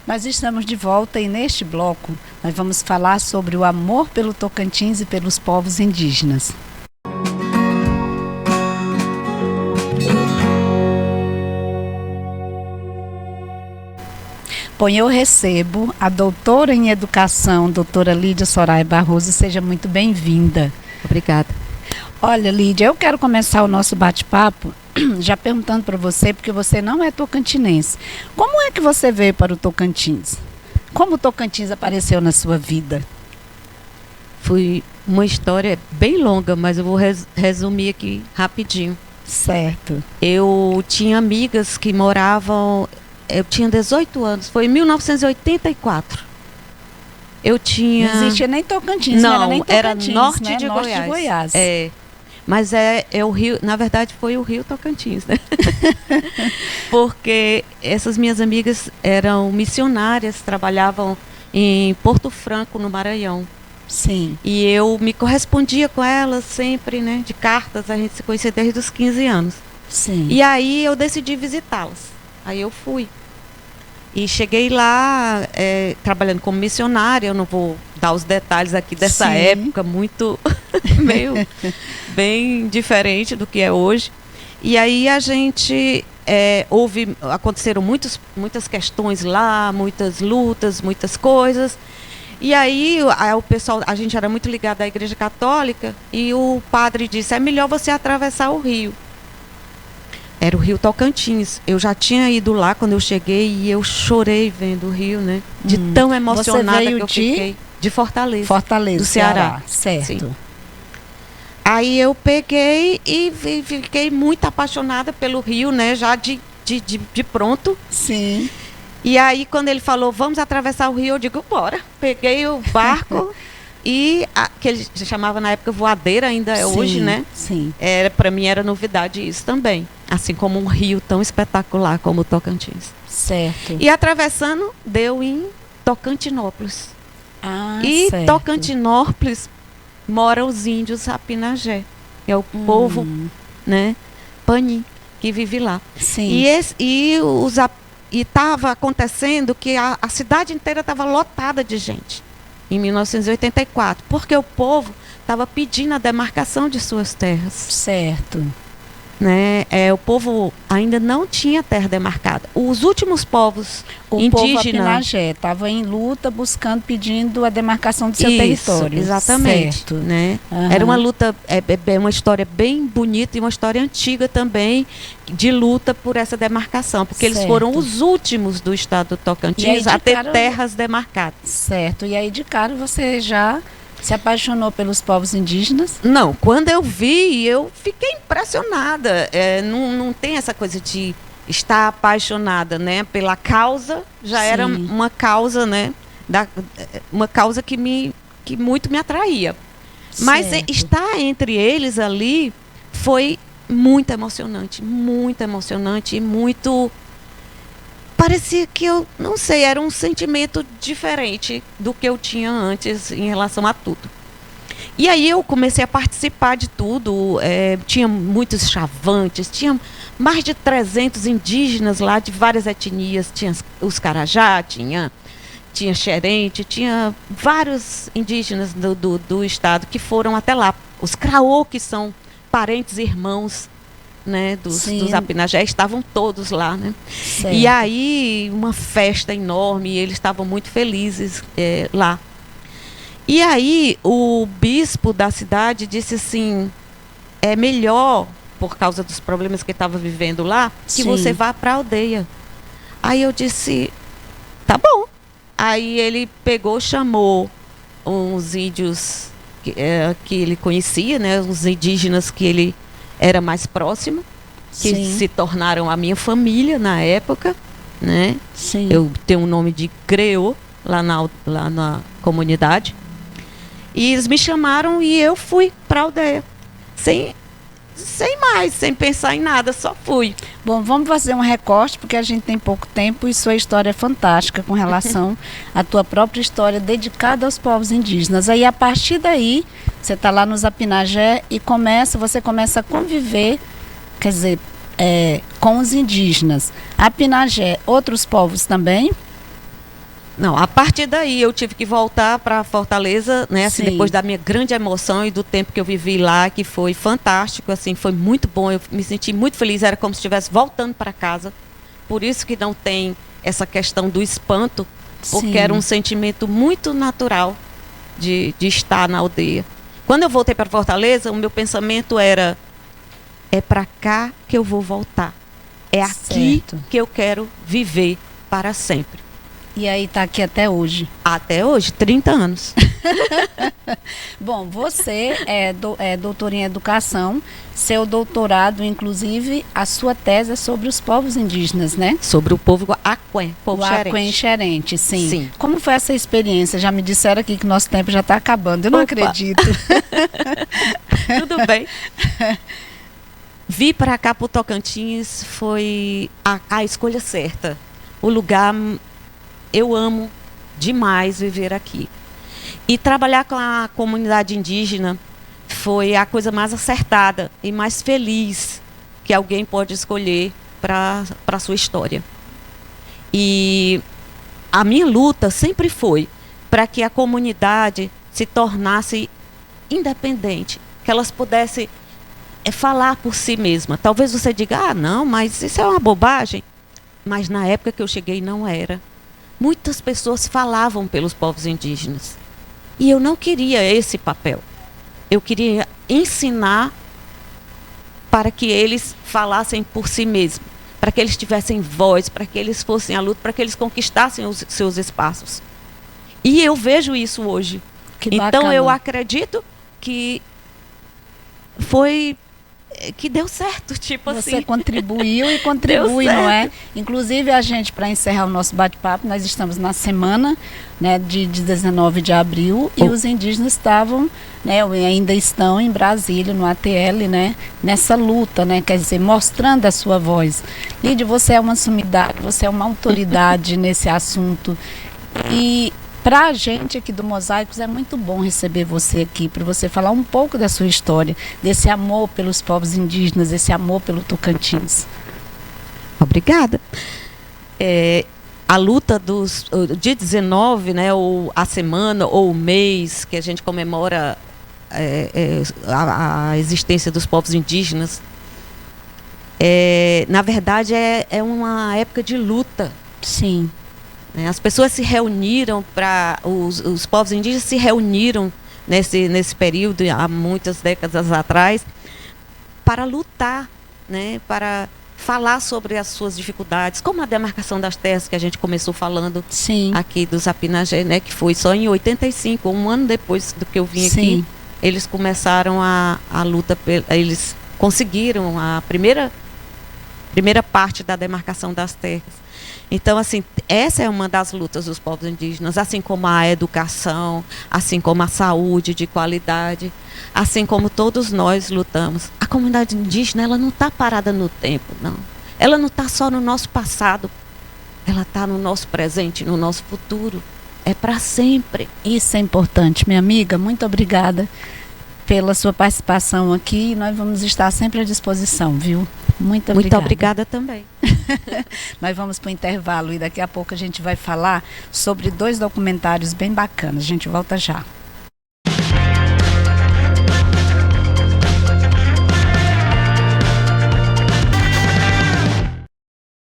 Nós estamos de volta e neste bloco nós vamos falar sobre o amor pelo Tocantins e pelos povos indígenas. Bom, eu recebo a doutora em educação, doutora Lídia Soraya Barroso. Seja muito bem-vinda. Obrigada. Olha, Lídia, eu quero começar o nosso bate-papo já perguntando para você, porque você não é tocantinense. Como é que você veio para o Tocantins? Como o Tocantins apareceu na sua vida? Foi uma história bem longa, mas eu vou resumir aqui rapidinho. Certo. Eu tinha amigas que moravam... Eu tinha 18 anos, foi em 1984. Eu tinha... Não existia nem Tocantins, não era nem Tocantins, era norte, né? de, norte Goiás. de Goiás. É, mas é o Rio, na verdade foi o Rio Tocantins, né? Porque essas minhas amigas eram missionárias, trabalhavam em Porto Franco, no Maranhão. Sim. E eu me correspondia com elas sempre, né? De cartas, a gente se conhecia desde os 15 anos. Sim. E aí eu decidi visitá-las. Aí eu fui. E cheguei lá trabalhando como missionária. Eu não vou dar os detalhes aqui dessa Sim. época, muito meio bem diferente do que é hoje. E aí a gente aconteceram muitas questões lá, muitas lutas, muitas coisas. E aí o pessoal, a gente era muito ligado à Igreja Católica e o padre disse: é melhor você atravessar o rio. Era o Rio Tocantins. Eu já tinha ido lá quando eu cheguei e eu chorei vendo o rio, né? De tão emocionada que eu fiquei. De Fortaleza. Fortaleza, do Ceará. Certo. Sim. Aí eu peguei e fiquei muito apaixonada pelo rio, né? Já de pronto. Sim. E aí quando ele falou, vamos atravessar o rio, eu digo, bora. Peguei o barco e que ele chamava na época voadeira, ainda é hoje, né? Sim. Para mim era novidade isso também. Assim como um rio tão espetacular como o Tocantins. Certo. E atravessando, deu em Tocantinópolis. E certo. Tocantinópolis moram os índios Apinagé. É o povo, né, Pani, que vive lá. Sim. E estava acontecendo que a cidade inteira estava lotada de gente. Em 1984. Porque o povo estava pedindo a demarcação de suas terras. Certo. Né? O povo ainda não tinha terra demarcada. Os últimos povos indígenas... O povo Apinagé estava em luta, pedindo a demarcação do seu território. Exatamente. Certo. Né? Era uma luta, uma história bem bonita e uma história antiga também, de luta por essa demarcação. Porque eles foram os últimos do estado do Tocantins a ter terras demarcadas. Certo. E aí de cara você já... se apaixonou pelos povos indígenas? Não, quando eu vi, eu fiquei impressionada. Não tem essa coisa de estar apaixonada, né? Pela causa, já Sim. era uma causa, né? Uma causa que muito me atraía. Certo. Mas estar entre eles ali foi muito emocionante e muito... Parecia que eu, não sei, era um sentimento diferente do que eu tinha antes em relação a tudo. E aí eu comecei a participar de tudo, tinha muitos chavantes, tinha mais de 300 indígenas lá de várias etnias, tinha os Carajá, tinha Xerente, tinha vários indígenas do estado que foram até lá. Os Craô, que são parentes e irmãos, né, dos Apinagé, estavam todos lá, né? Certo. E aí uma festa enorme, e eles estavam muito felizes lá. E aí o bispo da cidade disse assim, é melhor, por causa dos problemas que estava vivendo lá, que você vá para a aldeia. Aí eu disse, tá bom. Aí ele chamou uns índios que ele conhecia, né, os indígenas que ele era mais próximo, que se tornaram a minha família na época, né? Sim. Eu tenho o nome de Greô lá na comunidade. E eles me chamaram e eu fui para a aldeia. Sem mais, sem pensar em nada, só fui. Bom, vamos fazer um recorte, porque a gente tem pouco tempo e sua história é fantástica com relação à tua própria história dedicada aos povos indígenas. Aí, a partir daí, você está lá nos Apinagé e você começa a conviver, quer dizer, com os indígenas. Apinagé, outros povos também? Não, a partir daí eu tive que voltar para Fortaleza, né? Assim, depois da minha grande emoção e do tempo que eu vivi lá, que foi fantástico, assim, foi muito bom. Eu me senti muito feliz, era como se estivesse voltando para casa. Por isso que não tem essa questão do espanto, porque Sim. era um sentimento muito natural de estar na aldeia. Quando eu voltei para Fortaleza, o meu pensamento era: é para cá que eu vou voltar. É aqui Certo. que eu quero viver para sempre. E aí está aqui até hoje. Até hoje, 30 anos. Bom, você é doutora em educação, seu doutorado, inclusive, a sua tese é sobre os povos indígenas, né? Sobre o povo Aquém, povo O xerente. Aquém Xerente, sim. Sim. Como foi essa experiência? Já me disseram aqui que nosso tempo já está acabando, eu não Opa. acredito. Tudo bem. Vir para cá, para o Tocantins, foi a escolha certa. O lugar, eu amo demais viver aqui. E trabalhar com a comunidade indígena foi a coisa mais acertada e mais feliz que alguém pode escolher para a sua história. E a minha luta sempre foi para que a comunidade se tornasse independente, que elas pudessem falar por si mesma. Talvez você diga: ah, não, mas isso é uma bobagem. Mas na época que eu cheguei não era. Muitas pessoas falavam pelos povos indígenas. E eu não queria esse papel. Eu queria ensinar para que eles falassem por si mesmos, para que eles tivessem voz, para que eles fossem à luta, para que eles conquistassem os seus espaços. E eu vejo isso hoje. Que então bacana. eu acredito que deu certo, tipo Você assim. contribuiu e contribui, Deu não é? certo. Inclusive, a gente, para encerrar o nosso bate-papo, nós estamos na semana, né, de 19 de abril e os indígenas estavam, né, ainda estão em Brasília, no ATL, né, nessa luta, né, quer dizer, mostrando a sua voz. Lídia, você é uma sumidade, você é uma autoridade nesse assunto. E para a gente aqui do Mosaicos é muito bom receber você aqui, para você falar um pouco da sua história, desse amor pelos povos indígenas, esse amor pelo Tocantins. Obrigada. A luta dos dia 19, né, ou a semana ou o mês que a gente comemora a existência dos povos indígenas, na verdade é uma época de luta. Sim. As pessoas se reuniram os povos indígenas se reuniram nesse período, há muitas décadas atrás, para lutar, né, para falar sobre as suas dificuldades, como a demarcação das terras que a gente começou falando. Sim. Aqui dos Apinagé, né, que foi só em 85, um ano depois do que eu vim Sim. aqui, eles começaram a luta, eles conseguiram a primeira parte da demarcação das terras. Então, assim, essa é uma das lutas dos povos indígenas, assim como a educação, assim como a saúde de qualidade, assim como todos nós lutamos. A comunidade indígena, ela não está parada no tempo, não. Ela não está só no nosso passado, ela está no nosso presente, no nosso futuro. É para sempre. Isso é importante, minha amiga. Muito obrigada pela sua participação aqui. Nós vamos estar sempre à disposição, viu? Muito obrigada. Muito obrigada também. Nós vamos para o intervalo e daqui a pouco a gente vai falar sobre 2 documentários bem bacanas. A gente volta já.